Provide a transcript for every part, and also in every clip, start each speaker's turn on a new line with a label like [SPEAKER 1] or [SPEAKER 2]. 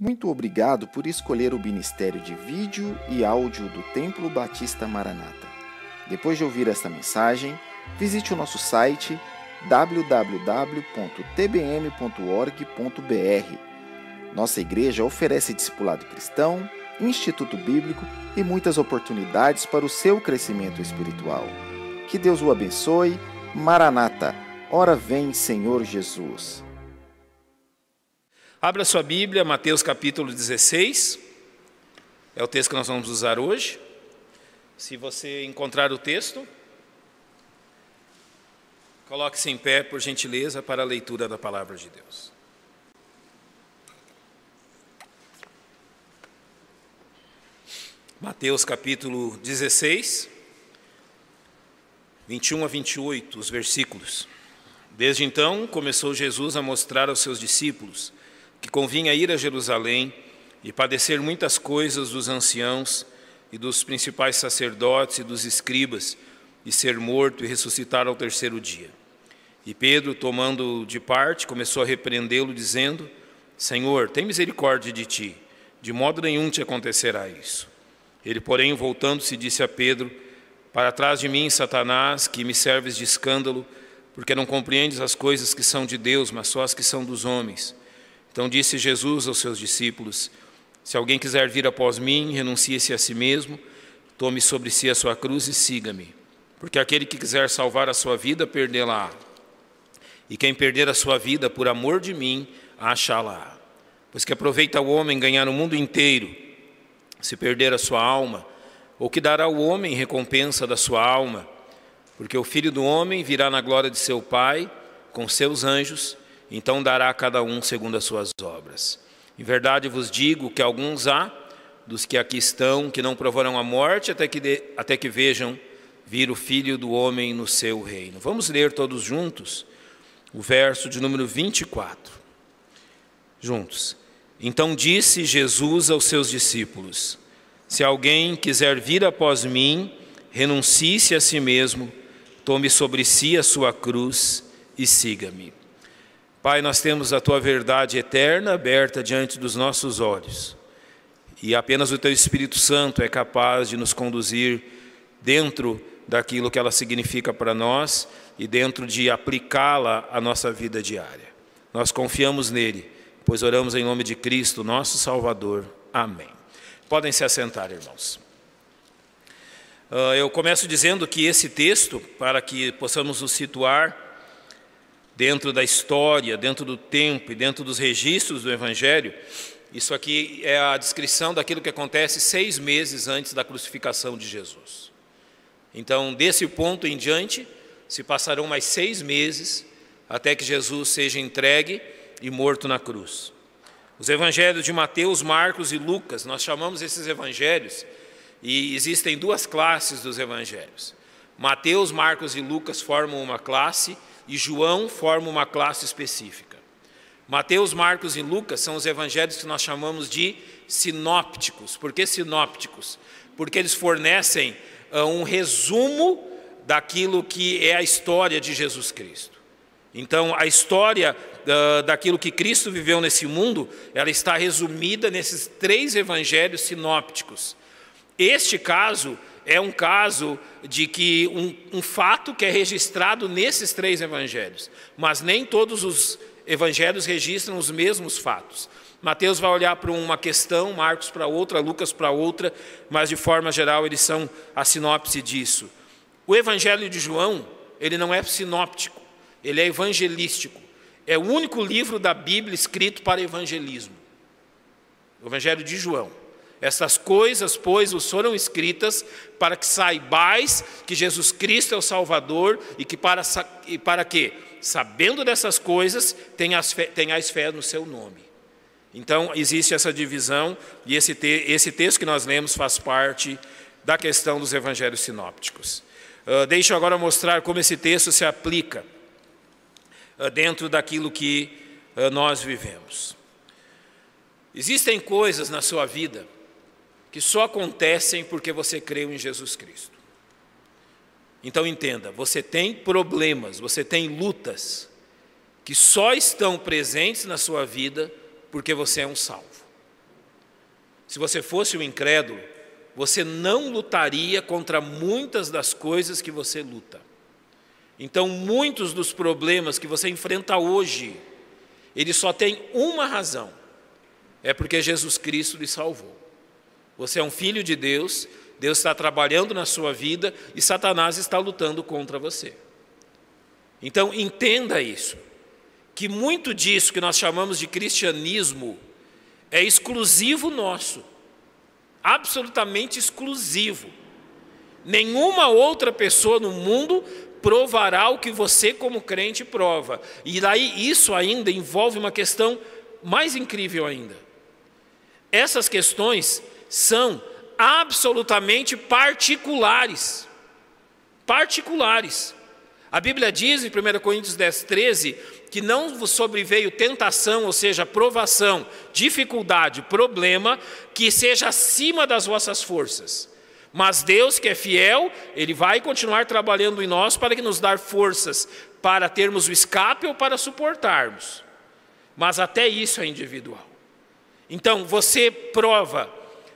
[SPEAKER 1] Muito obrigado por escolher o Ministério de Vídeo e Áudio do Templo Batista Maranata. Depois de ouvir esta mensagem, visite o nosso site www.tbm.org.br. Nossa igreja oferece discipulado cristão, instituto bíblico e muitas oportunidades para o seu crescimento espiritual. Que Deus o abençoe. Maranata, ora vem, Senhor Jesus.
[SPEAKER 2] Abra sua Bíblia, Mateus capítulo 16, é o texto que nós vamos usar hoje. Se você encontrar o texto, coloque-se em pé, por gentileza, para a leitura da palavra de Deus. Mateus capítulo 16, 21 a 28, os versículos. Desde então, começou Jesus a mostrar aos seus discípulos que convinha ir a Jerusalém e padecer muitas coisas dos anciãos e dos principais sacerdotes e dos escribas, e ser morto e ressuscitar ao terceiro dia. E Pedro, tomando-o de parte, começou a repreendê-lo, dizendo: Senhor, tem misericórdia de ti, de modo nenhum te acontecerá isso. Ele, porém, voltando-se, disse a Pedro: Para trás de mim, Satanás, que me serves de escândalo, porque não compreendes as coisas que são de Deus, mas só as que são dos homens. Então disse Jesus aos seus discípulos: Se alguém quiser vir após mim, renuncie-se a si mesmo, tome sobre si a sua cruz e siga-me. Porque aquele que quiser salvar a sua vida, perdê-la-á. E quem perder a sua vida por amor de mim, achá-la-á. Pois que aproveita o homem ganhar o mundo inteiro, se perder a sua alma, ou que dará o homem em recompensa da sua alma? Porque o Filho do Homem virá na glória de seu Pai, com seus anjos, então dará a cada um segundo as suas obras. Em verdade vos digo que alguns há, dos que aqui estão, que não provarão a morte até que vejam vir o Filho do Homem no seu reino. Vamos ler todos juntos o verso de número 24. Juntos. Então disse Jesus aos seus discípulos: Se alguém quiser vir após mim, renuncie-se a si mesmo, tome sobre si a sua cruz e siga-me. Pai, nós temos a Tua verdade eterna aberta diante dos nossos olhos. E apenas o Teu Espírito Santo é capaz de nos conduzir dentro daquilo que ela significa para nós e dentro de aplicá-la à nossa vida diária. Nós confiamos nele, pois oramos em nome de Cristo, nosso Salvador. Amém. Podem se assentar, irmãos. Eu começo dizendo que esse texto, para que possamos nos situar dentro da história, dentro do tempo e dentro dos registros do Evangelho, isso aqui é a descrição daquilo que acontece 6 meses antes da crucificação de Jesus. Então, desse ponto em diante, se passarão mais 6 meses até que Jesus seja entregue e morto na cruz. Os evangelhos de Mateus, Marcos e Lucas, nós chamamos esses evangelhos, e existem 2 classes dos evangelhos. Mateus, Marcos e Lucas formam uma classe, e João forma uma classe específica. Mateus, Marcos e Lucas são os evangelhos que nós chamamos de sinópticos. Por que sinópticos? Porque eles fornecem um resumo daquilo que é a história de Jesus Cristo. Então, a história daquilo que Cristo viveu nesse mundo, ela está resumida nesses 3 evangelhos sinópticos. Este caso é um caso de que um fato que é registrado nesses 3 evangelhos, mas nem todos os evangelhos registram os mesmos fatos. Mateus vai olhar para uma questão, Marcos para outra, Lucas para outra, mas de forma geral eles são a sinopse disso. O evangelho de João, ele não é sinóptico, ele é evangelístico. É o único livro da Bíblia escrito para evangelismo. O evangelho de João. Essas coisas, pois, vos foram escritas para que saibais que Jesus Cristo é o Salvador e para que, sabendo dessas coisas, tenhais fé no seu nome. Então, existe essa divisão e esse texto que nós lemos faz parte da questão dos evangelhos sinópticos. Deixa eu agora mostrar como esse texto se aplica dentro daquilo que nós vivemos. Existem coisas na sua vida que só acontecem porque você creu em Jesus Cristo. Então entenda, você tem problemas, você tem lutas que só estão presentes na sua vida porque você é um salvo. Se você fosse um incrédulo, você não lutaria contra muitas das coisas que você luta. Então, muitos dos problemas que você enfrenta hoje, eles só têm uma razão: é porque Jesus Cristo lhe salvou. Você é um filho de Deus, Deus está trabalhando na sua vida e Satanás está lutando contra você. Então, entenda isso, que muito disso que nós chamamos de cristianismo é exclusivo nosso, absolutamente exclusivo. Nenhuma outra pessoa no mundo provará o que você como crente prova. E daí isso ainda envolve uma questão mais incrível ainda. Essas questões são absolutamente particulares. Particulares. A Bíblia diz em 1 Coríntios 10:13 que não vos sobreveio tentação, ou seja, provação, dificuldade, problema, que seja acima das vossas forças. Mas Deus, que é fiel, Ele vai continuar trabalhando em nós para que nos dar forças para termos o escape ou para suportarmos. Mas até isso é individual. Então, você prova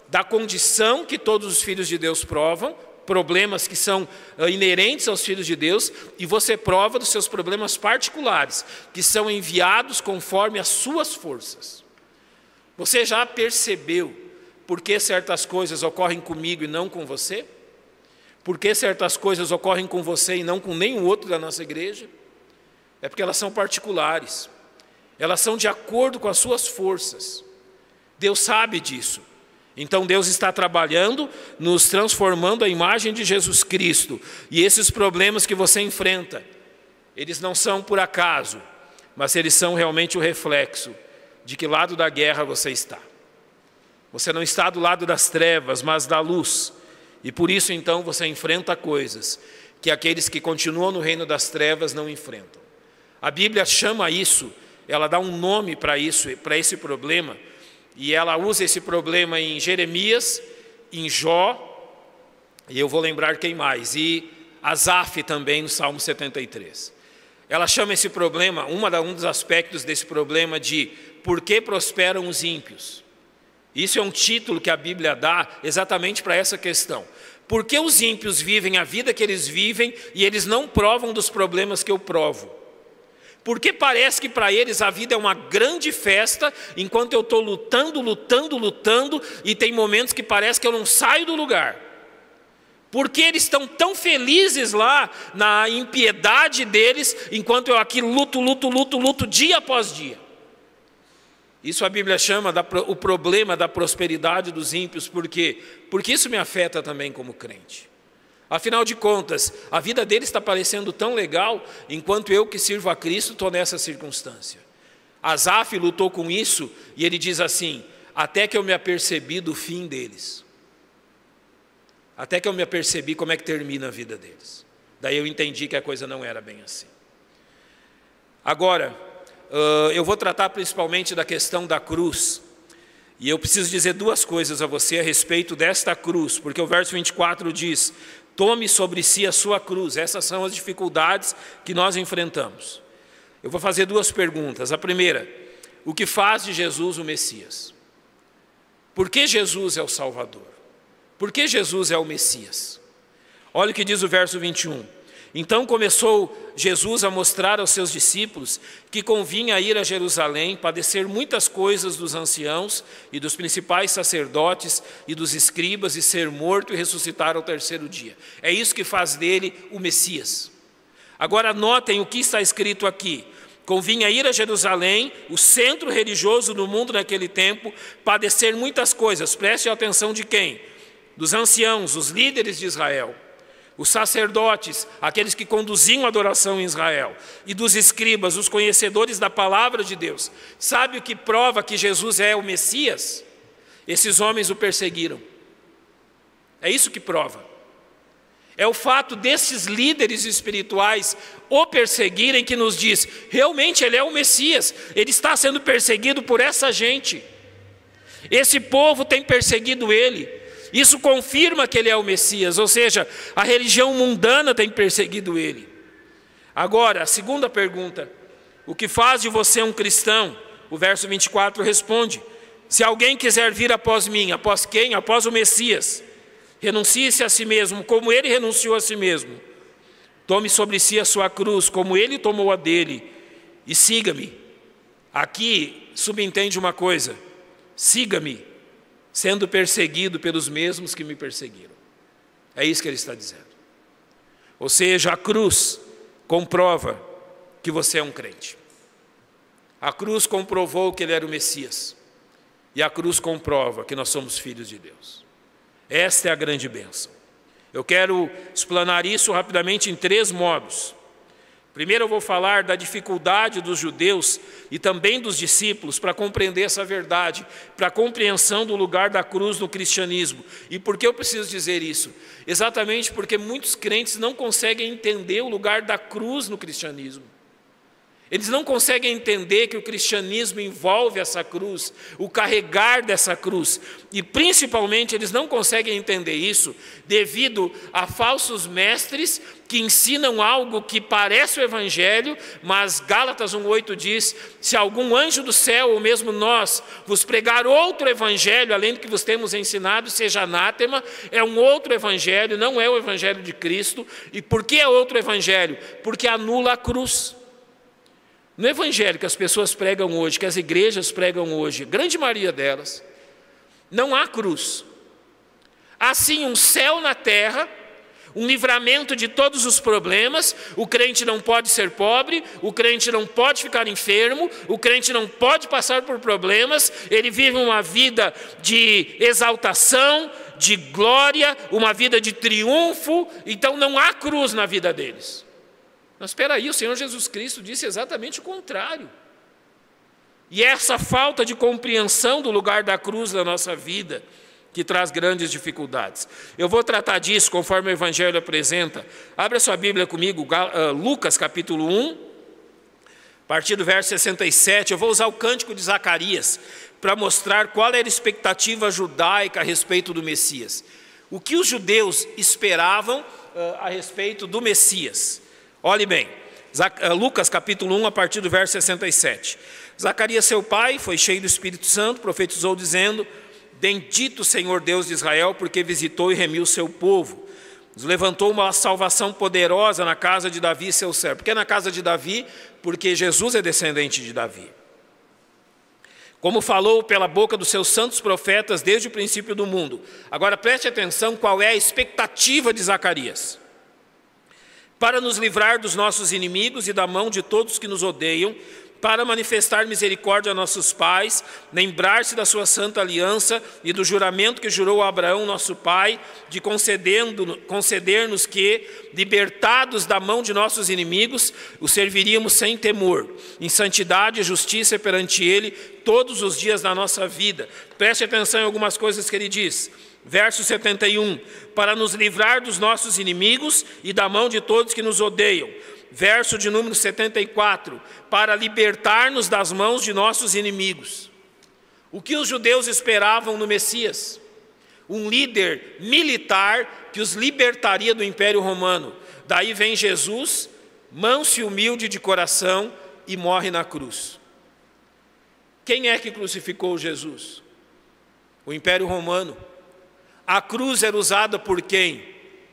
[SPEAKER 2] da condição que todos os filhos de Deus provam, problemas que são inerentes aos filhos de Deus, e você prova dos seus problemas particulares, que são enviados conforme as suas forças. Você já percebeu por que certas coisas ocorrem comigo e não com você? Por que certas coisas ocorrem com você e não com nenhum outro da nossa igreja? É porque elas são particulares. Elas são de acordo com as suas forças. Deus sabe disso. Então Deus está trabalhando, nos transformando à imagem de Jesus Cristo. E esses problemas que você enfrenta, eles não são por acaso, mas eles são realmente o reflexo de que lado da guerra você está. Você não está do lado das trevas, mas da luz. E por isso então você enfrenta coisas que aqueles que continuam no reino das trevas não enfrentam. A Bíblia chama isso, ela dá um nome para isso, para esse problema. E ela usa esse problema em Jeremias, em Jó, e eu vou lembrar quem mais, e Asaf também no Salmo 73. Ela chama esse problema, um dos aspectos desse problema de por que prosperam os ímpios. Isso é um título que a Bíblia dá exatamente para essa questão. Por que os ímpios vivem a vida que eles vivem e eles não provam dos problemas que eu provo? Porque parece que para eles a vida é uma grande festa, enquanto eu estou lutando, e tem momentos que parece que eu não saio do lugar. Porque eles estão tão felizes lá na impiedade deles, enquanto eu aqui luto dia após dia. Isso a Bíblia chama o problema da prosperidade dos ímpios, porque isso me afeta também como crente. Afinal de contas, a vida deles está parecendo tão legal, enquanto eu que sirvo a Cristo estou nessa circunstância. Asaf lutou com isso, e ele diz assim: até que eu me apercebi do fim deles. Até que eu me apercebi como é que termina a vida deles. Daí eu entendi que a coisa não era bem assim. Agora, eu vou tratar principalmente da questão da cruz. E eu preciso dizer duas coisas a você a respeito desta cruz, porque o verso 24 diz: tome sobre si a sua cruz. Essas são as dificuldades que nós enfrentamos. Eu vou fazer duas perguntas. A primeira: o que faz de Jesus o Messias? Por que Jesus é o Salvador? Por que Jesus é o Messias? Olha o que diz o verso 21. Então começou Jesus a mostrar aos seus discípulos que convinha ir a Jerusalém, padecer muitas coisas dos anciãos e dos principais sacerdotes e dos escribas, e ser morto e ressuscitar ao terceiro dia. É isso que faz dele o Messias. Agora notem o que está escrito aqui. Convinha ir a Jerusalém, o centro religioso do mundo naquele tempo, padecer muitas coisas. Preste atenção de quem? Dos anciãos, os líderes de Israel. Os sacerdotes, aqueles que conduziam a adoração em Israel, e dos escribas, os conhecedores da palavra de Deus. Sabe o que prova que Jesus é o Messias? Esses homens o perseguiram. É isso que prova. É o fato desses líderes espirituais o perseguirem que nos diz: realmente ele é o Messias, ele está sendo perseguido por essa gente. Esse povo tem perseguido ele. Isso confirma que ele é o Messias, ou seja, a religião mundana tem perseguido ele. Agora, a segunda pergunta: o que faz de você um cristão? O verso 24 responde: Se alguém quiser vir após mim, após quem? Após o Messias, renuncie-se a si mesmo, como ele renunciou a si mesmo. Tome sobre si a sua cruz, como ele tomou a dele, e siga-me. Aqui subentende uma coisa: siga-me, sendo perseguido pelos mesmos que me perseguiram. É isso que ele está dizendo. Ou seja, a cruz comprova que você é um crente. A cruz comprovou que ele era o Messias. E a cruz comprova que nós somos filhos de Deus. Esta é a grande bênção. Eu quero explanar isso rapidamente em 3 modos. Primeiro eu vou falar da dificuldade dos judeus e também dos discípulos para compreender essa verdade, para a compreensão do lugar da cruz no cristianismo. E por que eu preciso dizer isso? Exatamente porque muitos crentes não conseguem entender o lugar da cruz no cristianismo. Eles não conseguem entender que o cristianismo envolve essa cruz, o carregar dessa cruz. E principalmente eles não conseguem entender isso devido a falsos mestres que ensinam algo que parece o Evangelho, mas Gálatas 1,8 diz: se algum anjo do céu, ou mesmo nós, vos pregar outro Evangelho, além do que vos temos ensinado, seja anátema. É um outro Evangelho, não é o Evangelho de Cristo. E por que é outro Evangelho? Porque anula a cruz. No Evangelho que as pessoas pregam hoje, que as igrejas pregam hoje, a grande maioria delas, não há cruz. Há sim um céu na terra, um livramento de todos os problemas. O crente não pode ser pobre, o crente não pode ficar enfermo, o crente não pode passar por problemas, ele vive uma vida de exaltação, de glória, uma vida de triunfo. Então não há cruz na vida deles. Mas espera aí, o Senhor Jesus Cristo disse exatamente o contrário. E essa falta de compreensão do lugar da cruz na nossa vida que traz grandes dificuldades. Eu vou tratar disso conforme o Evangelho apresenta. Abra sua Bíblia comigo, Lucas capítulo 1, a partir do verso 67. Eu vou usar o cântico de Zacarias para mostrar qual era a expectativa judaica a respeito do Messias. O que os judeus esperavam a respeito do Messias. Olhe bem, Lucas capítulo 1, a partir do verso 67. Zacarias, seu pai, foi cheio do Espírito Santo, profetizou dizendo: bendito o Senhor Deus de Israel, porque visitou e remiu o seu povo. Nos levantou uma salvação poderosa na casa de Davi, seu servo. Por que na casa de Davi? Porque Jesus é descendente de Davi. Como falou pela boca dos seus santos profetas desde o princípio do mundo. Agora preste atenção qual é a expectativa de Zacarias. Para nos livrar dos nossos inimigos e da mão de todos que nos odeiam, para manifestar misericórdia a nossos pais, lembrar-se da sua santa aliança e do juramento que jurou a Abraão, nosso pai, de conceder-nos que, libertados da mão de nossos inimigos, o serviríamos sem temor, em santidade e justiça perante ele, todos os dias da nossa vida. Preste atenção em algumas coisas que ele diz. Verso 71, para nos livrar dos nossos inimigos e da mão de todos que nos odeiam. Verso de número 74, para libertar-nos das mãos de nossos inimigos. O que os judeus esperavam no Messias? Um líder militar que os libertaria do Império Romano. Daí vem Jesus, manso e humilde de coração, e morre na cruz. Quem é que crucificou Jesus? O Império Romano. A cruz era usada por quem?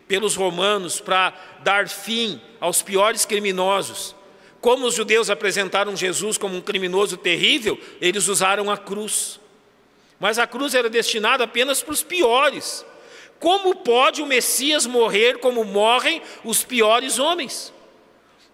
[SPEAKER 2] Pelos romanos para dar fim aos piores criminosos. Como os judeus apresentaram Jesus como um criminoso terrível, eles usaram a cruz. Mas a cruz era destinada apenas para os piores. Como pode o Messias morrer como morrem os piores homens?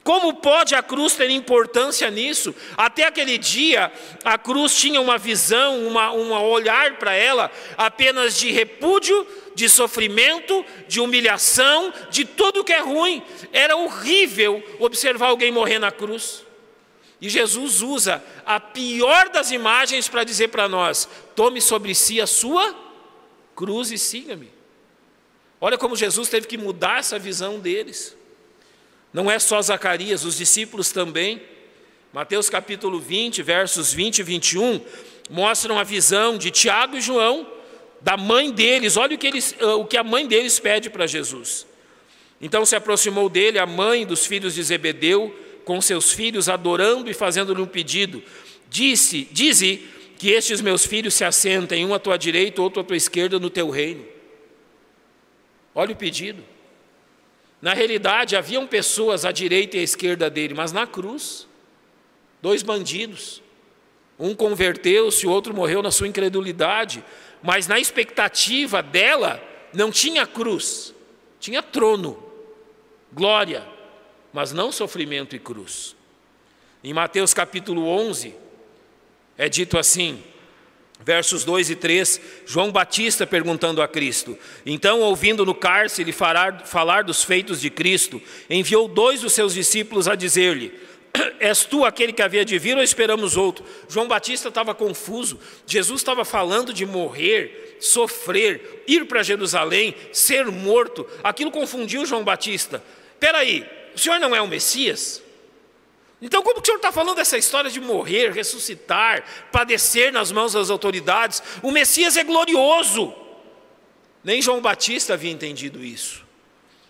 [SPEAKER 2] Como pode a cruz ter importância nisso? Até aquele dia, a cruz tinha uma visão, um olhar para ela apenas de repúdio, de sofrimento, de humilhação, de tudo que é ruim. Era horrível observar alguém morrer na cruz. E Jesus usa a pior das imagens para dizer para nós: tome sobre si a sua cruz e siga-me. Olha como Jesus teve que mudar essa visão deles. Não é só Zacarias, os discípulos também. Mateus capítulo 20, versos 20 e 21, mostram a visão de Tiago e João, da mãe deles. Olha o que a mãe deles pede para Jesus. Então se aproximou dele a mãe dos filhos de Zebedeu, com seus filhos, adorando e fazendo-lhe um pedido. Dize que estes meus filhos se assentem, um à tua direita, outro à tua esquerda, no teu reino. Olha o pedido. Na realidade, haviam pessoas à direita e à esquerda dele, mas na cruz, 2 bandidos. Um converteu-se, o outro morreu na sua incredulidade, mas na expectativa dela, não tinha cruz, tinha trono, glória, mas não sofrimento e cruz. Em Mateus capítulo 11, é dito assim, versos 2 e 3, João Batista perguntando a Cristo. Então, ouvindo no cárcere falar dos feitos de Cristo, enviou 2 dos seus discípulos a dizer-lhe: és tu aquele que havia de vir ou esperamos outro? João Batista estava confuso. Jesus estava falando de morrer, sofrer, ir para Jerusalém, ser morto. Aquilo confundiu João Batista. Espera aí, o senhor não é o Messias? Então como que o senhor está falando dessa história de morrer, ressuscitar, padecer nas mãos das autoridades? O Messias é glorioso. Nem João Batista havia entendido isso.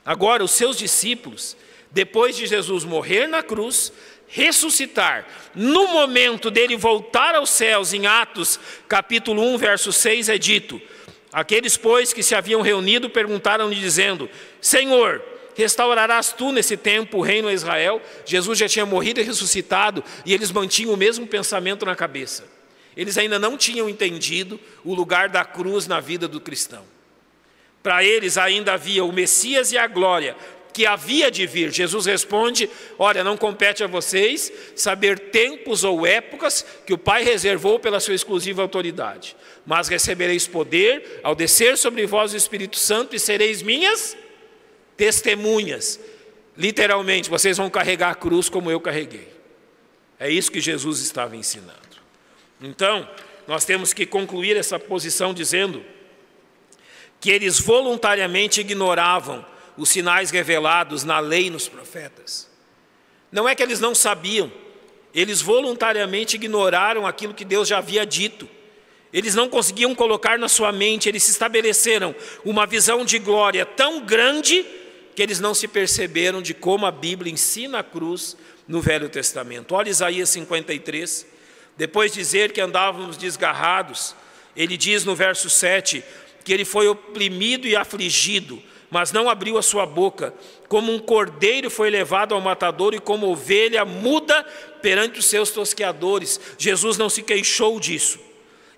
[SPEAKER 2] Agora os seus discípulos, depois de Jesus morrer na cruz, ressuscitar, no momento dele voltar aos céus, em Atos capítulo 1, verso 6, é dito: aqueles, pois, que se haviam reunido, perguntaram-lhe dizendo: Senhor, restaurarás tu nesse tempo o reino a Israel? Jesus já tinha morrido e ressuscitado, e eles mantinham o mesmo pensamento na cabeça. Eles ainda não tinham entendido o lugar da cruz na vida do cristão. Para eles ainda havia o Messias e a glória que havia de vir. Jesus responde: olha, não compete a vocês saber tempos ou épocas que o Pai reservou pela sua exclusiva autoridade, mas recebereis poder ao descer sobre vós o Espírito Santo e sereis minhas testemunhas. Literalmente, vocês vão carregar a cruz como eu carreguei. É isso que Jesus estava ensinando. Então, nós temos que concluir essa posição dizendo que eles voluntariamente ignoravam os sinais revelados na lei e nos profetas. Não é que eles não sabiam, eles voluntariamente ignoraram aquilo que Deus já havia dito. Eles não conseguiam colocar na sua mente, eles se estabeleceram uma visão de glória tão grande que eles não se perceberam de como a Bíblia ensina a cruz no Velho Testamento. Olha Isaías 53, depois de dizer que andávamos desgarrados, ele diz no verso 7, que ele foi oprimido e afligido, mas não abriu a sua boca, como um cordeiro foi levado ao matadouro e como ovelha muda perante os seus tosqueadores. Jesus não se queixou disso.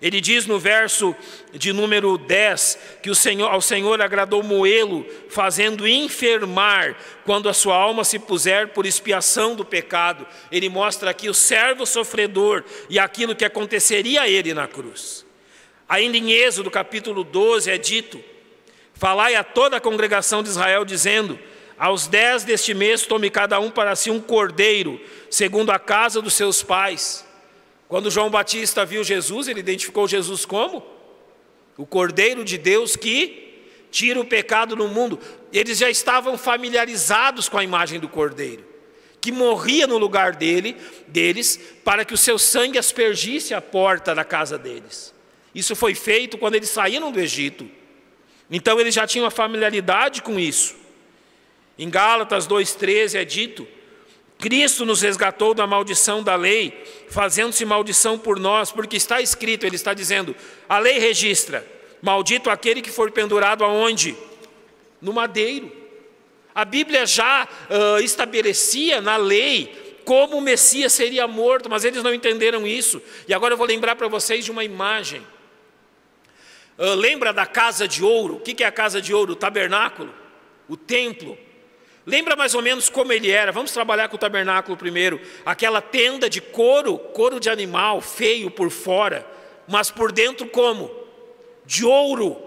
[SPEAKER 2] Ele diz no verso de número 10, que ao Senhor agradou moê-lo, fazendo enfermar, quando a sua alma se puser por expiação do pecado. Ele mostra aqui o servo sofredor e aquilo que aconteceria a ele na cruz. Ainda em Êxodo capítulo 12 é dito: falai a toda a congregação de Israel, dizendo: aos 10 deste mês tome cada um para si um cordeiro, segundo a casa dos seus pais. Quando João Batista viu Jesus, ele identificou Jesus como o Cordeiro de Deus que tira o pecado do mundo. Eles já estavam familiarizados com a imagem do Cordeiro, que morria no lugar deles, para que o seu sangue aspergisse a porta da casa deles. Isso foi feito quando eles saíram do Egito. Então eles já tinham a familiaridade com isso. Em Gálatas 2,13 é dito: Cristo nos resgatou da maldição da lei, fazendo-se maldição por nós, porque está escrito, ele está dizendo, a lei registra: maldito aquele que for pendurado aonde? No madeiro. A Bíblia já estabelecia na lei como o Messias seria morto, mas eles não entenderam isso. E agora eu vou lembrar para vocês de uma imagem. Lembra da casa de ouro? O que é a casa de ouro? O tabernáculo, o templo. Lembra mais ou menos como ele era? Vamos trabalhar com o tabernáculo primeiro. Aquela tenda de couro de animal, feio por fora, mas por dentro como? De ouro.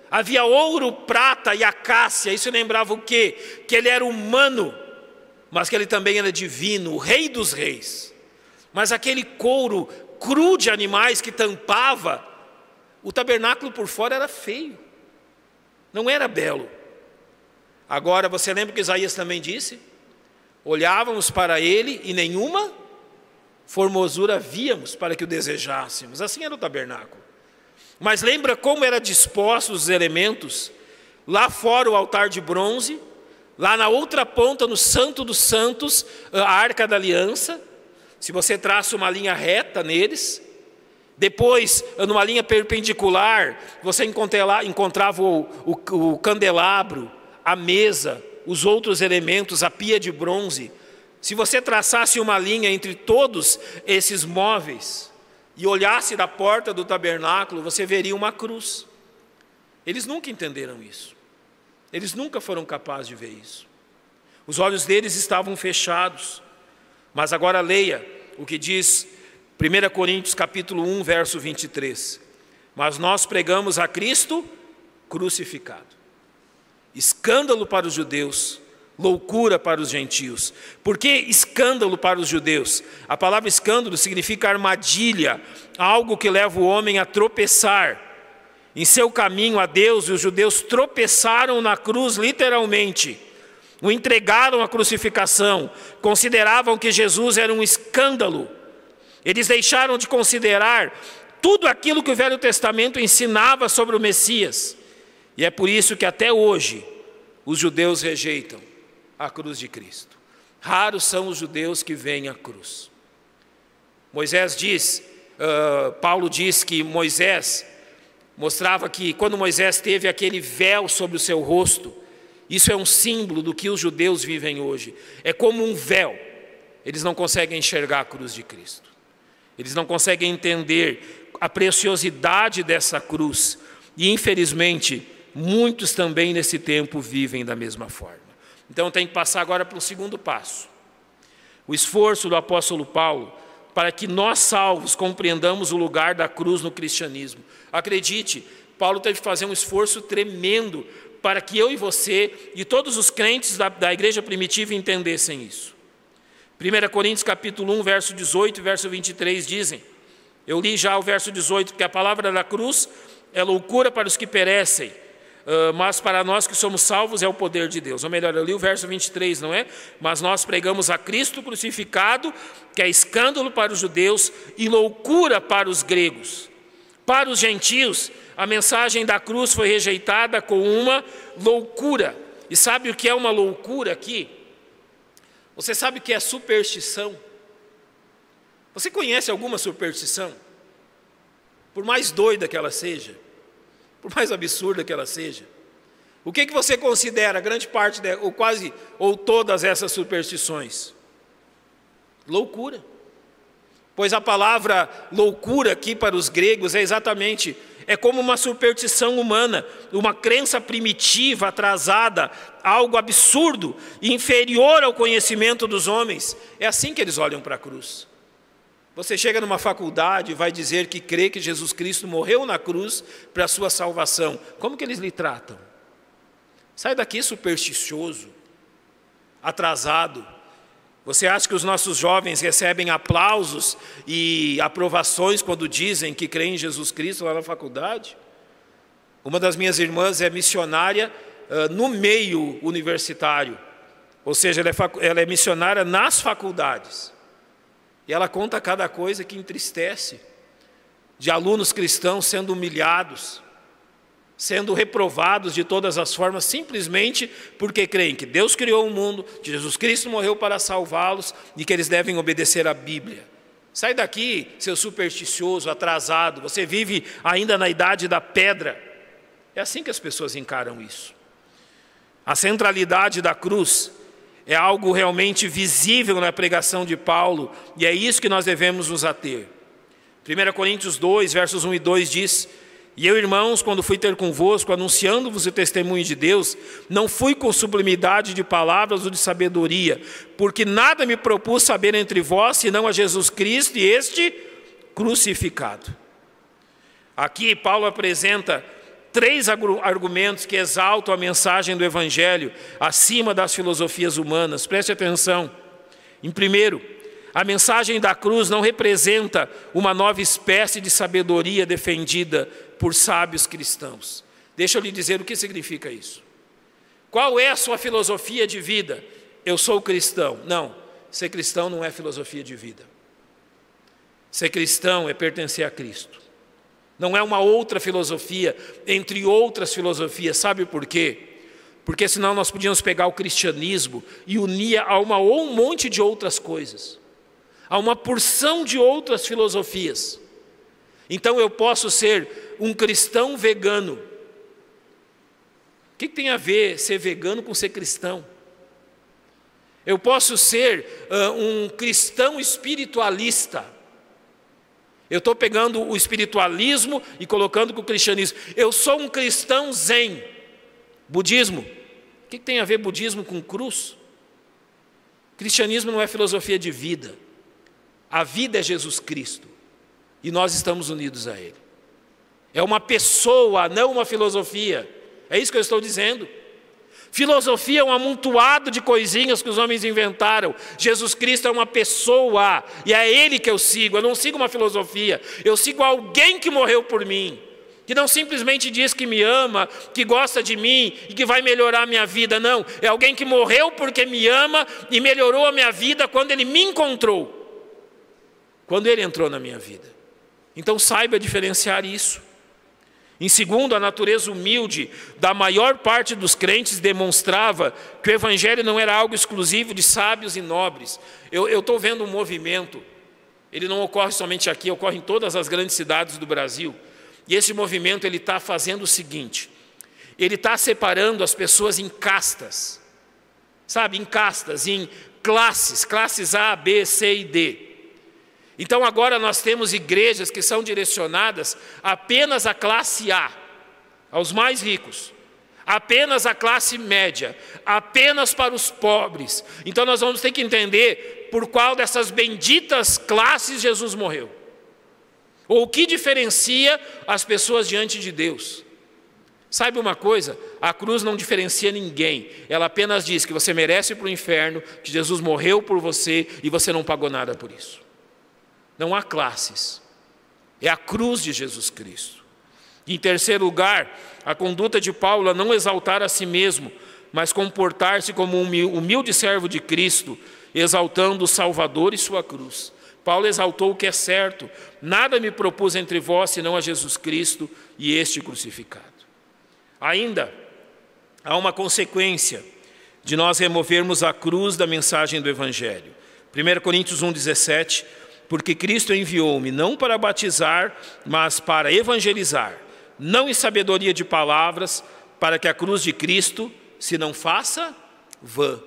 [SPEAKER 2] Havia ouro, prata e acácia. Isso lembrava o quê? Que ele era humano, mas que ele também era divino, o rei dos reis. Mas aquele couro cru de animais que tampava, o tabernáculo por fora era feio, não era belo. Agora, você lembra que Isaías também disse? Olhávamos para ele e nenhuma formosura víamos para que o desejássemos. Assim era o tabernáculo. Mas lembra como era dispostos os elementos? Lá fora o altar de bronze, lá na outra ponta, no Santo dos Santos, a Arca da Aliança. Se você traça uma linha reta neles, Depois, numa linha perpendicular, você encontrava o candelabro, a mesa, os outros elementos, a pia de bronze. Se você traçasse uma linha entre todos esses móveis e olhasse da porta do tabernáculo, você veria uma cruz. Eles nunca entenderam isso. Eles nunca foram capazes de ver isso. Os olhos deles estavam fechados. Mas agora leia o que diz 1 Coríntios capítulo 1, verso 23. Mas nós pregamos a Cristo crucificado. Escândalo para os judeus, loucura para os gentios. Por que escândalo para os judeus? A palavra escândalo significa armadilha, algo que leva o homem a tropeçar. Em seu caminho a Deus, os judeus tropeçaram na cruz literalmente. O entregaram à crucificação, consideravam que Jesus era um escândalo. Eles deixaram de considerar tudo aquilo que o Velho Testamento ensinava sobre o Messias. E é por isso que até hoje os judeus rejeitam a cruz de Cristo. Raros são os judeus que veem a cruz. Paulo diz que Moisés mostrava que quando Moisés teve aquele véu sobre o seu rosto, isso é um símbolo do que os judeus vivem hoje. É como um véu. Eles não conseguem enxergar a cruz de Cristo. Eles não conseguem entender a preciosidade dessa cruz. E, infelizmente, muitos também nesse tempo vivem da mesma forma. Então, tem que passar agora para o segundo passo. O esforço do apóstolo Paulo para que nós, salvos, compreendamos o lugar da cruz no cristianismo. Acredite, Paulo teve que fazer um esforço tremendo para que eu e você e todos os crentes da igreja primitiva entendessem isso. 1 Coríntios capítulo 1, verso 18 e verso 23 dizem, eu li já o verso 18, porque a palavra da cruz é loucura para os que perecem, mas para nós que somos salvos é o poder de Deus. Ou melhor, eu li o verso 23, não é? Mas nós pregamos a Cristo crucificado, que é escândalo para os judeus e loucura para os gregos. Para os gentios, a mensagem da cruz foi rejeitada com uma loucura. E sabe o que é uma loucura aqui? Você sabe o que é superstição? Você conhece alguma superstição? Por mais doida que ela seja, por mais absurda que ela seja, o que você considera grande parte, ou quase, ou todas essas superstições? Loucura. Pois a palavra loucura aqui para os gregos é como uma superstição humana, uma crença primitiva, atrasada, algo absurdo, inferior ao conhecimento dos homens. É assim que eles olham para a cruz. Você chega numa faculdade e vai dizer que crê que Jesus Cristo morreu na cruz para a sua salvação. Como que eles lhe tratam? Sai daqui supersticioso, atrasado. Você acha que os nossos jovens recebem aplausos e aprovações quando dizem que creem em Jesus Cristo lá na faculdade? Uma das minhas irmãs é missionária no meio universitário, ou seja, ela é missionária nas faculdades. E ela conta cada coisa que entristece, de alunos cristãos sendo humilhados, sendo reprovados de todas as formas, simplesmente porque creem que Deus criou o mundo, que Jesus Cristo morreu para salvá-los e que eles devem obedecer à Bíblia. Sai daqui, seu supersticioso, atrasado, você vive ainda na idade da pedra. É assim que as pessoas encaram isso. A centralidade da cruz é algo realmente visível na pregação de Paulo, e é isso que nós devemos nos ater. 1 Coríntios 2, versos 1 e 2 diz, e eu, irmãos, quando fui ter convosco, anunciando-vos o testemunho de Deus, não fui com sublimidade de palavras ou de sabedoria, porque nada me propus saber entre vós, senão a Jesus Cristo e este crucificado. Aqui Paulo apresenta 3 argumentos que exaltam a mensagem do Evangelho acima das filosofias humanas. Preste atenção. Em primeiro, a mensagem da cruz não representa uma nova espécie de sabedoria defendida por sábios cristãos. Deixa eu lhe dizer o que significa isso. Qual é a sua filosofia de vida? Eu sou cristão. Não, ser cristão não é filosofia de vida. Ser cristão é pertencer a Cristo. Não é uma outra filosofia, entre outras filosofias. Sabe por quê? Porque senão nós podíamos pegar o cristianismo e unir a um monte de outras coisas, a uma porção de outras filosofias. Então eu posso ser um cristão vegano. O que tem a ver ser vegano com ser cristão? Eu posso ser um cristão espiritualista. Eu estou pegando o espiritualismo e colocando com o cristianismo. Eu sou um cristão zen. Budismo. O que tem a ver budismo com cruz? Cristianismo não é filosofia de vida. A vida é Jesus Cristo. E nós estamos unidos a Ele. É uma pessoa, não uma filosofia. É isso que eu estou dizendo. Filosofia é um amontoado de coisinhas que os homens inventaram. Jesus Cristo é uma pessoa, e é Ele que eu sigo. Eu não sigo uma filosofia, eu sigo alguém que morreu por mim, que não simplesmente diz que me ama, que gosta de mim e que vai melhorar a minha vida. Não, é alguém que morreu porque me ama e melhorou a minha vida quando Ele me encontrou, quando Ele entrou na minha vida. Então saiba diferenciar isso. Em segundo, a natureza humilde da maior parte dos crentes demonstrava que o Evangelho não era algo exclusivo de sábios e nobres. Eu estou vendo um movimento, ele não ocorre somente aqui, ocorre em todas as grandes cidades do Brasil. E esse movimento ele está fazendo o seguinte, ele está separando as pessoas em castas, sabe, em castas, em classes A, B, C e D. Então agora nós temos igrejas que são direcionadas apenas à classe A, aos mais ricos, apenas à classe média, apenas para os pobres. Então nós vamos ter que entender por qual dessas benditas classes Jesus morreu. Ou o que diferencia as pessoas diante de Deus. Sabe uma coisa? A cruz não diferencia ninguém. Ela apenas diz que você merece ir para o inferno, que Jesus morreu por você e você não pagou nada por isso. Não há classes, é a cruz de Jesus Cristo. Em terceiro lugar, a conduta de Paulo a não exaltar a si mesmo, mas comportar-se como um humilde servo de Cristo, exaltando o Salvador e sua cruz. Paulo exaltou o que é certo, nada me propus entre vós senão a Jesus Cristo e este crucificado. Ainda há uma consequência de nós removermos a cruz da mensagem do Evangelho. 1 Coríntios 1,17, porque Cristo enviou-me não para batizar, mas para evangelizar, não em sabedoria de palavras, para que a cruz de Cristo se não faça vã.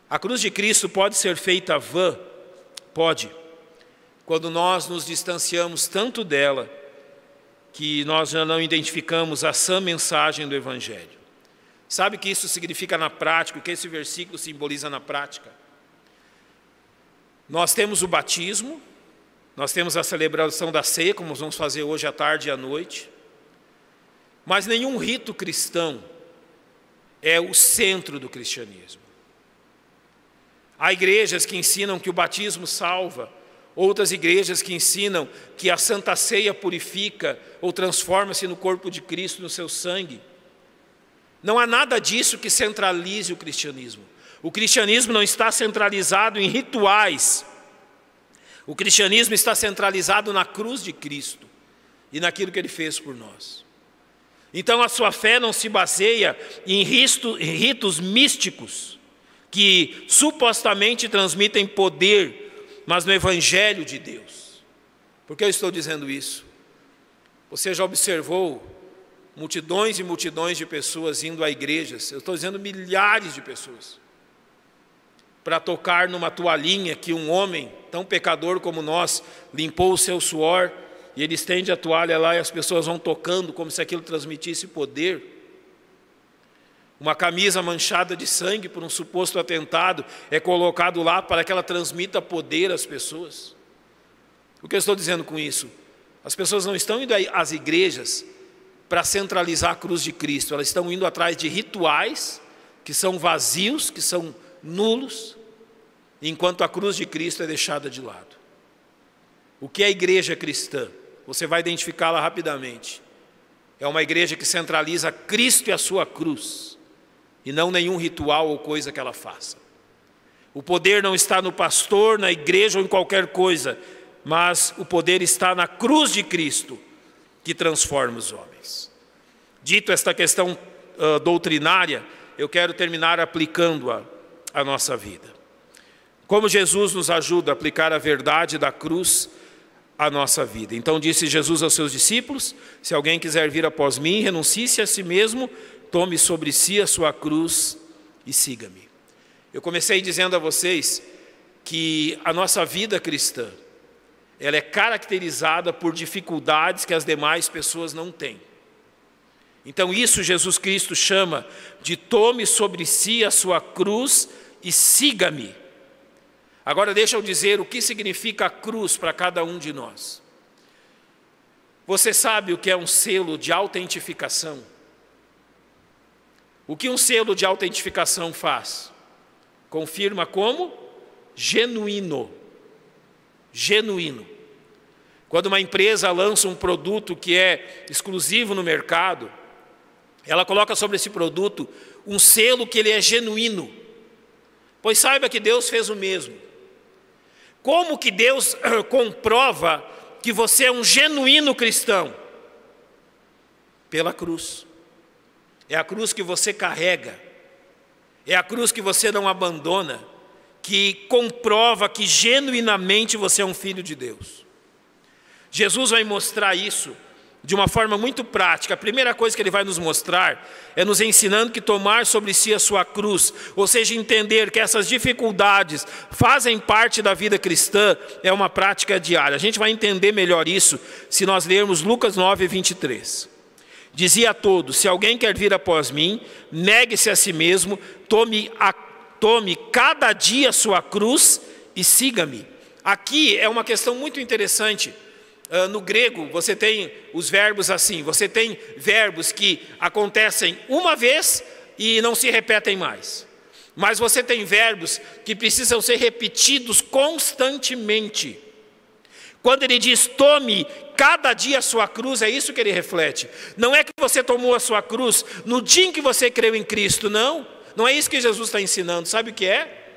[SPEAKER 2] A cruz de Cristo pode ser feita vã? Pode. Quando nós nos distanciamos tanto dela, que nós já não identificamos a sã mensagem do Evangelho. Sabe o que isso significa na prática, o que esse versículo simboliza na prática? Nós temos o batismo, nós temos a celebração da ceia, como nós vamos fazer hoje à tarde e à noite, mas nenhum rito cristão é o centro do cristianismo. Há igrejas que ensinam que o batismo salva, outras igrejas que ensinam que a Santa Ceia purifica ou transforma-se no corpo de Cristo, no seu sangue. Não há nada disso que centralize o cristianismo. O cristianismo não está centralizado em rituais. O cristianismo está centralizado na cruz de Cristo e naquilo que Ele fez por nós. Então a sua fé não se baseia em ritos místicos que supostamente transmitem poder, mas no Evangelho de Deus. Por que eu estou dizendo isso? Você já observou multidões e multidões de pessoas indo a igrejas, eu estou dizendo milhares de pessoas, para tocar numa toalhinha que um homem tão pecador como nós limpou o seu suor, e ele estende a toalha lá e as pessoas vão tocando como se aquilo transmitisse poder. Uma camisa manchada de sangue por um suposto atentado é colocado lá para que ela transmita poder às pessoas. O que eu estou dizendo com isso? As pessoas não estão indo às igrejas para centralizar a cruz de Cristo, elas estão indo atrás de rituais que são vazios, que são nulos, enquanto a cruz de Cristo é deixada de lado. O que é a igreja cristã? Você vai identificá-la rapidamente. É uma igreja que centraliza Cristo e a sua cruz, e não nenhum ritual ou coisa que ela faça. O poder não está no pastor, na igreja ou em qualquer coisa, mas o poder está na cruz de Cristo, que transforma os homens. Dito esta questão doutrinária, eu quero terminar aplicando-a à nossa vida. Como Jesus nos ajuda a aplicar a verdade da cruz a nossa vida. Então disse Jesus aos seus discípulos: se alguém quiser vir após mim, renuncie-se a si mesmo, tome sobre si a sua cruz e siga-me. Eu comecei dizendo a vocês que a nossa vida cristã, ela é caracterizada por dificuldades que as demais pessoas não têm. Então isso Jesus Cristo chama de tome sobre si a sua cruz e siga-me. Agora deixa eu dizer o que significa a cruz para cada um de nós. Você sabe o que é um selo de autentificação? O que um selo de autentificação faz? Confirma como genuíno. Genuíno. Quando uma empresa lança um produto que é exclusivo no mercado, ela coloca sobre esse produto um selo que ele é genuíno. Pois saiba que Deus fez o mesmo. Como que Deus comprova que você é um genuíno cristão? Pela cruz. É a cruz que você carrega, é a cruz que você não abandona, que comprova que genuinamente você é um filho de Deus. Jesus vai mostrar isso de uma forma muito prática. A primeira coisa que ele vai nos mostrar é nos ensinando que tomar sobre si a sua cruz, ou seja, entender que essas dificuldades fazem parte da vida cristã, é uma prática diária. A gente vai entender melhor isso se nós lermos Lucas 9, 23. Dizia a todos: se alguém quer vir após mim, negue-se a si mesmo, tome cada dia a sua cruz e siga-me. Aqui é uma questão muito interessante. No grego você tem os verbos assim, você tem verbos que acontecem uma vez e não se repetem mais. Mas você tem verbos que precisam ser repetidos constantemente. Quando ele diz tome cada dia a sua cruz, é isso que ele reflete. Não é que você tomou a sua cruz no dia em que você creu em Cristo, não. Não é isso que Jesus está ensinando. Sabe o que é?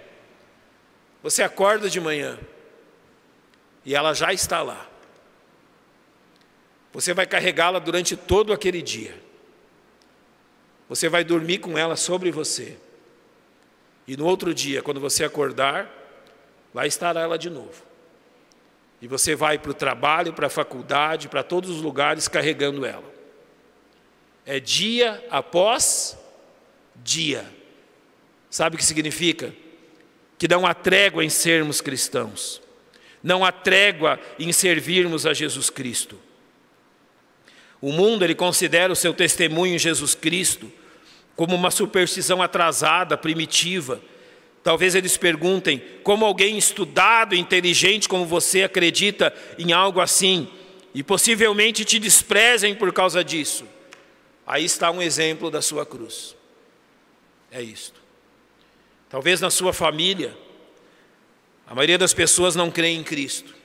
[SPEAKER 2] Você acorda de manhã e ela já está lá. Você vai carregá-la durante todo aquele dia. Você vai dormir com ela sobre você. E no outro dia, quando você acordar, lá estará ela de novo. E você vai para o trabalho, para a faculdade, para todos os lugares carregando ela. É dia após dia. Sabe o que significa? Que não há trégua em sermos cristãos. Não há trégua em servirmos a Jesus Cristo. O mundo, ele considera o seu testemunho em Jesus Cristo como uma superstição atrasada, primitiva. Talvez eles perguntem: como alguém estudado e inteligente como você acredita em algo assim? E possivelmente te desprezem por causa disso. Aí está um exemplo da sua cruz. É isto. Talvez na sua família, a maioria das pessoas não crê em Cristo.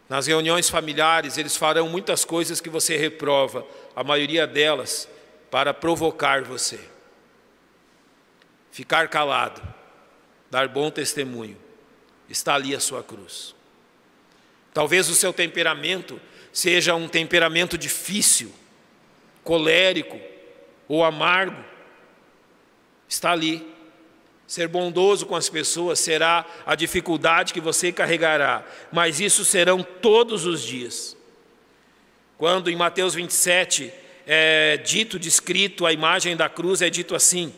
[SPEAKER 2] Nas reuniões familiares, eles farão muitas coisas que você reprova, a maioria delas para provocar você. Ficar calado, dar bom testemunho, está ali a sua cruz. Talvez o seu temperamento seja um temperamento difícil, colérico ou amargo, está ali. Ser bondoso com as pessoas será a dificuldade que você carregará, mas isso serão todos os dias. Quando em Mateus 27 é descrito a imagem da cruz, é dito assim: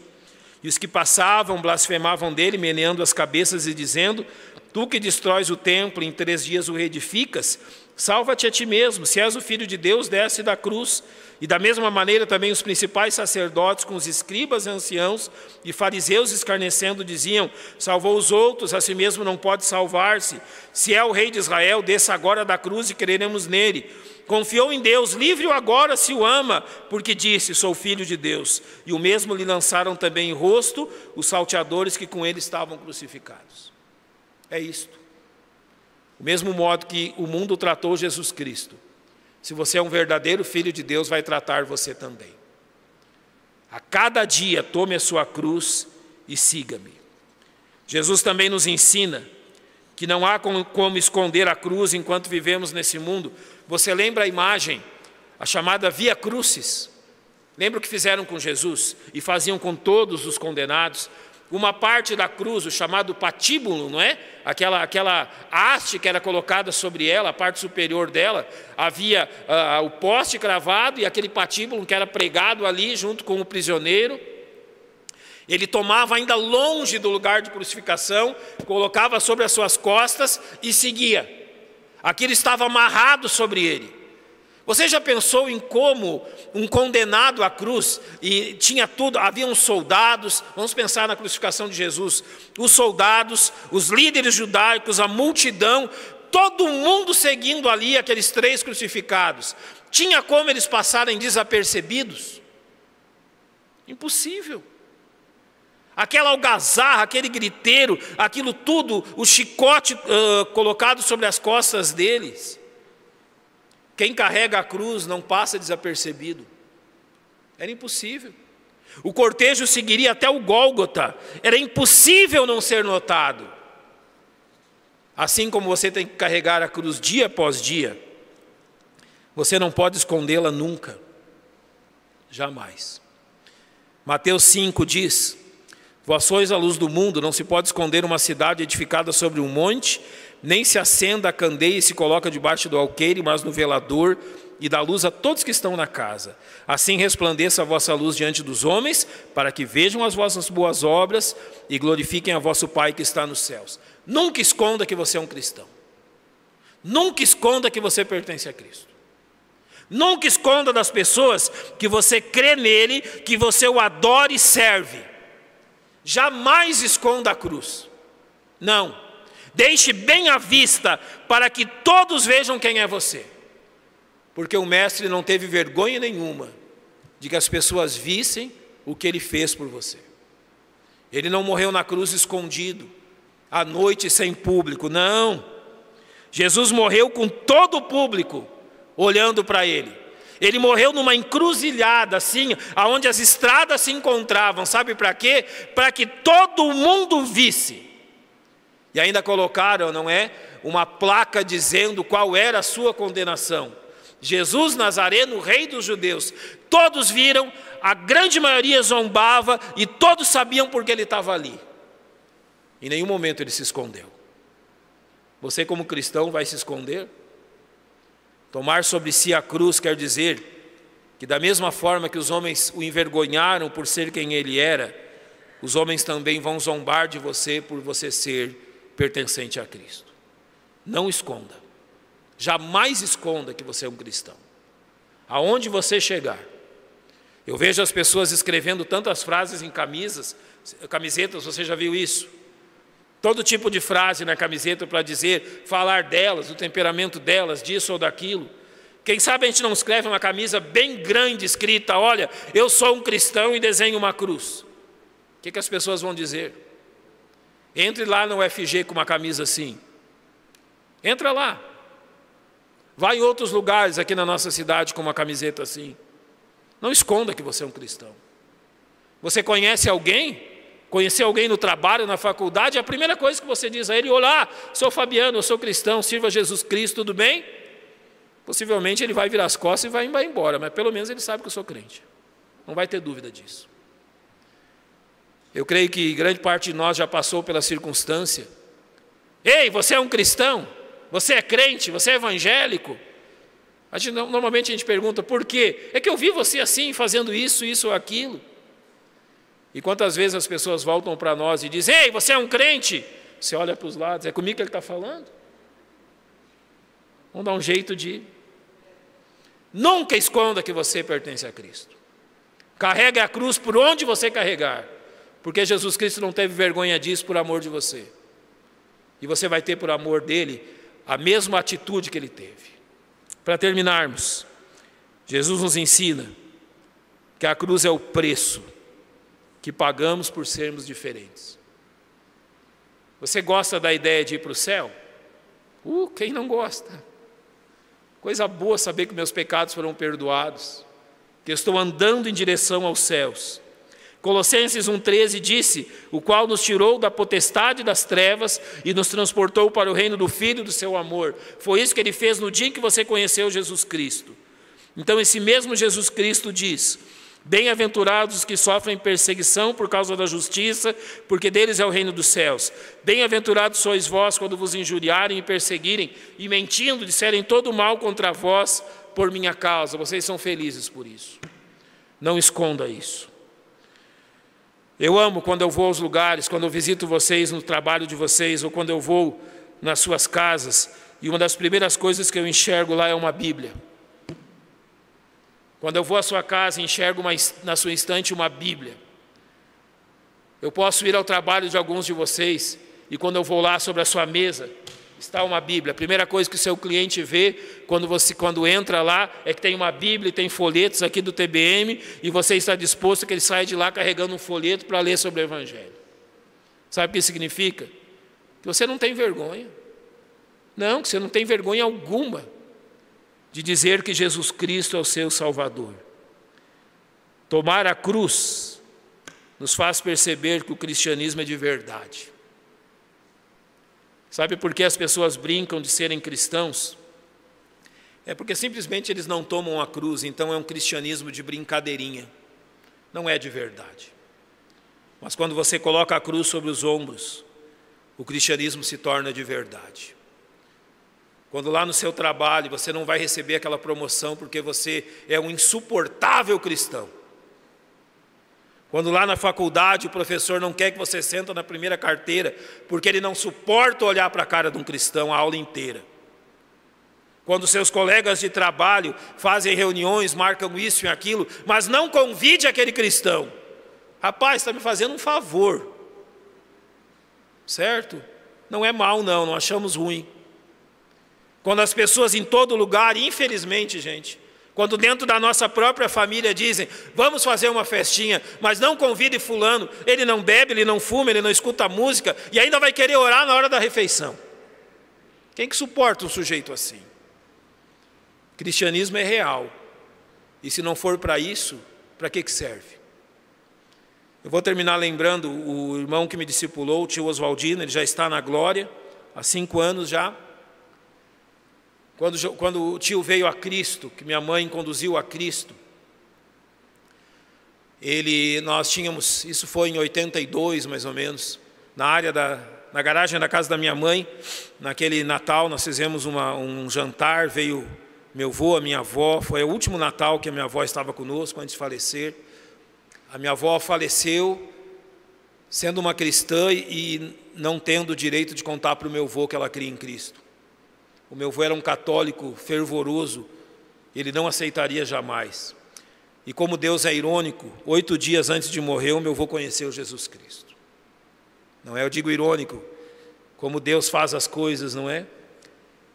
[SPEAKER 2] e os que passavam blasfemavam dele, meneando as cabeças e dizendo: tu que destróis o templo, em 3 dias o reedificas, salva-te a ti mesmo, se és o Filho de Deus, desce da cruz. E da mesma maneira também os principais sacerdotes com os escribas, anciãos e fariseus escarnecendo diziam: salvou os outros, a si mesmo não pode salvar-se. Se é o rei de Israel, desça agora da cruz e creremos nele. Confiou em Deus, livre-o agora se o ama, porque disse: sou filho de Deus. E o mesmo lhe lançaram também em rosto os salteadores que com ele estavam crucificados. É isto. O mesmo modo que o mundo tratou Jesus Cristo, se você é um verdadeiro filho de Deus, vai tratar você também. A cada dia tome a sua cruz e siga-me. Jesus também nos ensina que não há como esconder a cruz enquanto vivemos nesse mundo. Você lembra a imagem, a chamada Via Crucis? Lembra o que fizeram com Jesus e faziam com todos os condenados? uma parte da cruz, o chamado patíbulo, não é? Aquela haste que era colocada sobre ela, a parte superior dela, havia o poste cravado e aquele patíbulo que era pregado ali junto com o prisioneiro. Ele tomava ainda longe do lugar de crucificação, colocava sobre as suas costas e seguia. Aquilo estava amarrado sobre ele. Você já pensou em como um condenado à cruz, e tinha tudo, haviam soldados, vamos pensar na crucificação de Jesus, os soldados, os líderes judaicos, a multidão, todo mundo seguindo ali aqueles 3 crucificados. Tinha como eles passarem desapercebidos? Impossível. Aquela algazarra, aquele griteiro, aquilo tudo, o chicote colocado sobre as costas deles. Quem carrega a cruz não passa desapercebido. Era impossível. O cortejo seguiria até o Gólgota. Era impossível não ser notado. Assim como você tem que carregar a cruz dia após dia, você não pode escondê-la nunca. Jamais. Mateus 5 diz: vós sois a luz do mundo, não se pode esconder uma cidade edificada sobre um monte, nem se acenda a candeia e se coloca debaixo do alqueire, mas no velador, e dá luz a todos que estão na casa. Assim resplandeça a vossa luz diante dos homens, para que vejam as vossas boas obras e glorifiquem a vosso Pai que está nos céus. Nunca esconda que você é um cristão. Nunca esconda que você pertence a Cristo. Nunca esconda das pessoas que você crê nele, que você o adora e serve. Jamais esconda a cruz. Não. Deixe bem à vista para que todos vejam quem é você. Porque o Mestre não teve vergonha nenhuma de que as pessoas vissem o que ele fez por você. Ele não morreu na cruz escondido, à noite sem público, não. Jesus morreu com todo o público olhando para ele. Ele morreu numa encruzilhada, assim, onde as estradas se encontravam. Sabe para quê? Para que todo mundo visse. E ainda colocaram, não é? Uma placa dizendo qual era a sua condenação. Jesus Nazareno, rei dos judeus. Todos viram, a grande maioria zombava e todos sabiam porque ele estava ali. Em nenhum momento ele se escondeu. Você como cristão vai se esconder? Tomar sobre si a cruz quer dizer que da mesma forma que os homens o envergonharam por ser quem ele era, os homens também vão zombar de você por você ser pertencente a Cristo. Não esconda. Jamais esconda que você é um cristão. Aonde você chegar. Eu vejo as pessoas escrevendo tantas frases em camisetas, você já viu isso? Todo tipo de frase na camiseta para dizer, falar delas, do temperamento delas, disso ou daquilo. Quem sabe a gente não escreve uma camisa bem grande escrita, olha, eu sou um cristão e desenho uma cruz. O que as pessoas vão dizer? Entre lá no UFG com uma camisa assim. Entra lá. Vai em outros lugares aqui na nossa cidade com uma camiseta assim. Não esconda que você é um cristão. Você conhece alguém? Conhecer alguém no trabalho, na faculdade, a primeira coisa que você diz a ele: olá, sou Fabiano, eu sou cristão, sirva a Jesus Cristo, tudo bem? Possivelmente ele vai virar as costas e vai embora, mas pelo menos ele sabe que eu sou crente. Não vai ter dúvida disso. Eu creio que grande parte de nós já passou pela circunstância. Ei, você é um cristão? Você é crente? Você é evangélico? Normalmente a gente pergunta, por quê? É que eu vi você assim, fazendo isso ou aquilo. E quantas vezes as pessoas voltam para nós e dizem, ei, você é um crente? Você olha para os lados, é comigo que ele está falando? Vamos dar um jeito de... Nunca esconda que você pertence a Cristo. Carregue a cruz por onde você carregar. Porque Jesus Cristo não teve vergonha disso por amor de você. E você vai ter por amor dele a mesma atitude que ele teve. Para terminarmos, Jesus nos ensina que a cruz é o preço que pagamos por sermos diferentes. Você gosta da ideia de ir para o céu? Quem não gosta? Coisa boa saber que meus pecados foram perdoados, que eu estou andando em direção aos céus. Colossenses 1,13 disse, o qual nos tirou da potestade das trevas e nos transportou para o reino do Filho do seu amor. Foi isso que ele fez no dia em que você conheceu Jesus Cristo. Então esse mesmo Jesus Cristo diz, Bem-aventurados os que sofrem perseguição por causa da justiça, porque deles é o reino dos céus. Bem-aventurados sois vós quando vos injuriarem e perseguirem, e mentindo disserem todo mal contra vós por minha causa. Vocês são felizes por isso. Não esconda isso. Eu amo quando eu vou aos lugares, quando eu visito vocês no trabalho de vocês, ou quando eu vou nas suas casas, e uma das primeiras coisas que eu enxergo lá é uma Bíblia. Quando eu vou à sua casa, enxergo na sua estante uma Bíblia. Eu posso ir ao trabalho de alguns de vocês, e quando eu vou lá sobre a sua mesa, está uma Bíblia. A primeira coisa que o seu cliente vê quando entra lá é que tem uma Bíblia, tem folhetos aqui do TBM, e você está disposto a que ele saia de lá carregando um folheto para ler sobre o Evangelho. Sabe o que significa? Que você não tem vergonha. Não, que você não tem vergonha alguma de dizer que Jesus Cristo é o seu Salvador. Tomar a cruz nos faz perceber que o cristianismo é de verdade. Sabe por que as pessoas brincam de serem cristãos? É porque simplesmente eles não tomam a cruz, então é um cristianismo de brincadeirinha. Não é de verdade. Mas quando você coloca a cruz sobre os ombros, o cristianismo se torna de verdade. Quando lá no seu trabalho você não vai receber aquela promoção porque você é um insuportável cristão. Quando lá na faculdade o professor não quer que você senta na primeira carteira porque ele não suporta olhar para a cara de um cristão a aula inteira. Quando seus colegas de trabalho fazem reuniões, marcam isso e aquilo, mas não convide aquele cristão. Rapaz, está me fazendo um favor. Certo? Não é mal não achamos ruim. Quando as pessoas em todo lugar, infelizmente, gente, quando dentro da nossa própria família dizem, vamos fazer uma festinha, mas não convide fulano, ele não bebe, ele não fuma, ele não escuta música, e ainda vai querer orar na hora da refeição. Quem que suporta um sujeito assim? Cristianismo é real. E se não for para isso, para que serve? Eu vou terminar lembrando o irmão que me discipulou, o tio Oswaldino, ele já está na glória, há 5 anos já. Quando o tio veio a Cristo, que minha mãe conduziu a Cristo, nós tínhamos, isso foi em 82 mais ou menos, na garagem da casa da minha mãe, naquele Natal nós fizemos um jantar, veio meu avô, a minha avó, foi o último Natal que a minha avó estava conosco antes de falecer. A minha avó faleceu sendo uma cristã e não tendo o direito de contar para o meu avô que ela cria em Cristo. O meu avô era um católico fervoroso, ele não aceitaria jamais. E como Deus é irônico, 8 dias antes de morrer, o meu avô conheceu Jesus Cristo. Não é, eu digo irônico, como Deus faz as coisas, não é?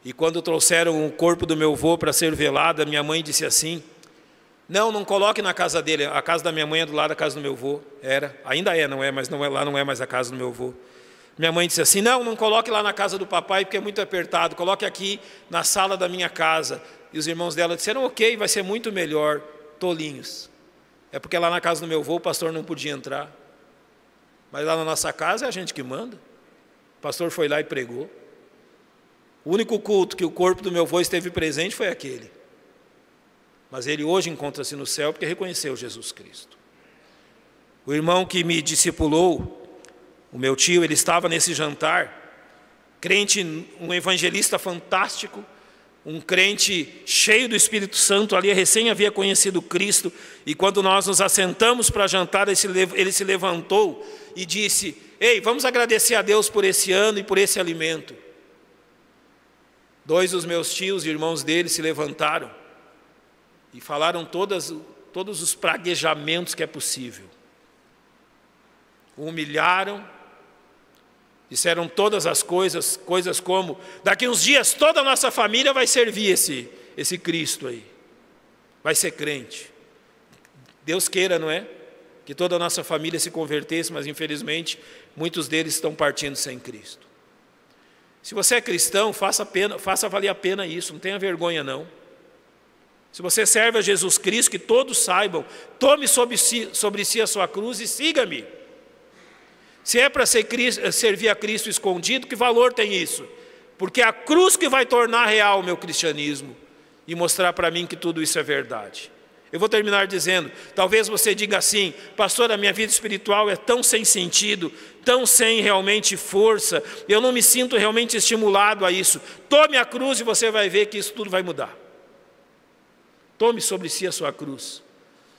[SPEAKER 2] E quando trouxeram o corpo do meu avô para ser velado, a minha mãe disse assim, não coloque na casa dele, a casa da minha mãe é do lado da casa do meu avô, ainda é, não é, mas não é, lá não é mais a casa do meu avô. Minha mãe disse assim, não coloque lá na casa do papai porque é muito apertado, coloque aqui na sala da minha casa. E os irmãos dela disseram, ok, vai ser muito melhor, tolinhos. É porque lá na casa do meu avô o pastor não podia entrar. Mas lá na nossa casa é a gente que manda. O pastor foi lá e pregou. O único culto que o corpo do meu avô esteve presente foi aquele. Mas ele hoje encontra-se no céu porque reconheceu Jesus Cristo. O irmão que me discipulou, o meu tio, ele estava nesse jantar, crente, um evangelista fantástico, um crente cheio do Espírito Santo, ali recém havia conhecido Cristo, e quando nós nos assentamos para jantar, ele se levantou e disse, ei, vamos agradecer a Deus por esse ano e por esse alimento. 2 dos meus tios, irmãos dele, se levantaram e falaram todos os praguejamentos que é possível. O humilharam, disseram todas as coisas como, daqui uns dias toda a nossa família vai servir esse Cristo aí, vai ser crente. Deus queira, não é? Que toda a nossa família se convertesse, mas infelizmente muitos deles estão partindo sem Cristo. Se você é cristão, faça valer a pena isso, não tenha vergonha não. Se você serve a Jesus Cristo, que todos saibam, tome sobre si a sua cruz e siga-me. Se é para servir a Cristo escondido, que valor tem isso? Porque é a cruz que vai tornar real o meu cristianismo e mostrar para mim que tudo isso é verdade. Eu vou terminar dizendo, talvez você diga assim: pastor, a minha vida espiritual é tão sem sentido, tão sem realmente força, eu não me sinto realmente estimulado a isso. Tome a cruz e você vai ver que isso tudo vai mudar. Tome sobre si a sua cruz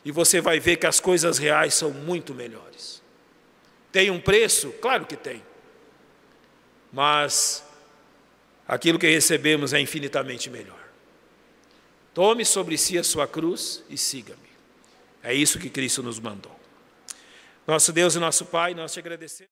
[SPEAKER 2] e você vai ver que as coisas reais são muito melhores. Tem um preço? Claro que tem. Mas aquilo que recebemos é infinitamente melhor. Tome sobre si a sua cruz e siga-me. É isso que Cristo nos mandou. Nosso Deus e nosso Pai, nós te agradecemos.